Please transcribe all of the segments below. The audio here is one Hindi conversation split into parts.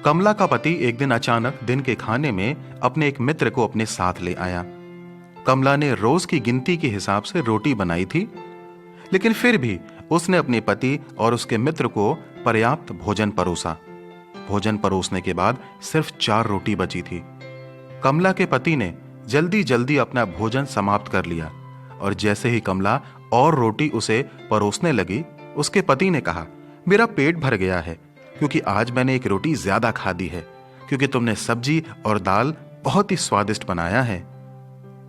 कमला का पति एक दिन अचानक दिन के खाने में अपने एक मित्र को अपने साथ ले आया। कमला ने रोज की गिनती के हिसाब से रोटी बनाई थी, लेकिन फिर भी उसने अपने पति और उसके मित्र को पर्याप्त भोजन परोसा। भोजन परोसने के बाद सिर्फ 4 रोटी बची थी। कमला के पति ने जल्दी जल्दी अपना भोजन समाप्त कर लिया और जैसे ही कमला और रोटी उसे परोसने लगी, उसके पति ने कहा, मेरा पेट भर गया है क्योंकि आज मैंने एक रोटी ज्यादा खा दी है, क्योंकि तुमने सब्जी और दाल बहुत ही स्वादिष्ट बनाया है।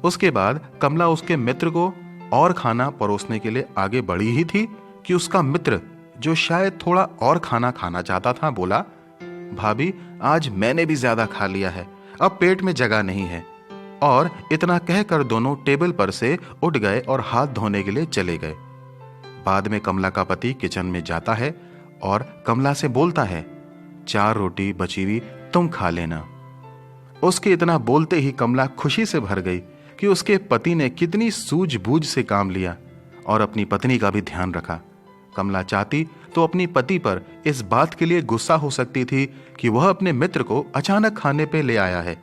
उसके बाद कमला उसके मित्र को और खाना परोसने के लिए आगे बढ़ी ही थी कि उसका मित्र, जो शायद थोड़ा और खाना खाना चाहता था, बोला, भाभी आज मैंने भी ज्यादा खा लिया है, अब पेट में जगह नहीं है। और इतना कहकर दोनों टेबल पर से उठ गए और हाथ धोने के लिए चले गए। बाद में कमला का पति किचन में जाता है और कमला से बोलता है, 4 रोटी बची हुई तुम खा लेना। उसके इतना बोलते ही कमला खुशी से भर गई कि उसके पति ने कितनी सूझबूझ से काम लिया और अपनी पत्नी का भी ध्यान रखा। कमला चाहती तो अपनी पति पर इस बात के लिए गुस्सा हो सकती थी कि वह अपने मित्र को अचानक खाने पे ले आया है,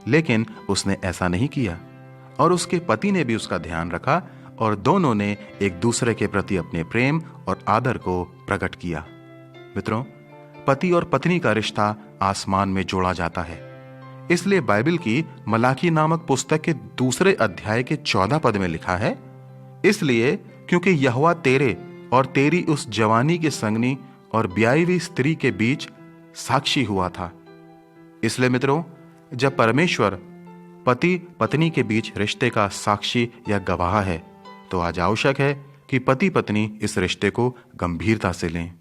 लेकिन उसने ऐसा नहीं किया और उसके पति ने भी उसका ध्यान रखा और दोनों ने एक दूसरे के प्रति अपने प्रेम और आदर को प्रकट किया। मित्रों, पति और पत्नी का रिश्ता आसमान में जोड़ा जाता है। इसलिए बाइबल की मलाकी नामक पुस्तक के 2 अध्याय के 14 पद में लिखा है, इसलिए क्योंकि यहोवा तेरे और तेरी उस जवानी के संगनी और ब्याई हुई स्त्री के बीच साक्षी हुआ था। इसलिए मित्रों, जब परमेश्वर पति पत्नी के बीच रिश्ते का साक्षी या गवाह है, तो आज आवश्यक है कि पति पत्नी इस रिश्ते को गंभीरता से लें।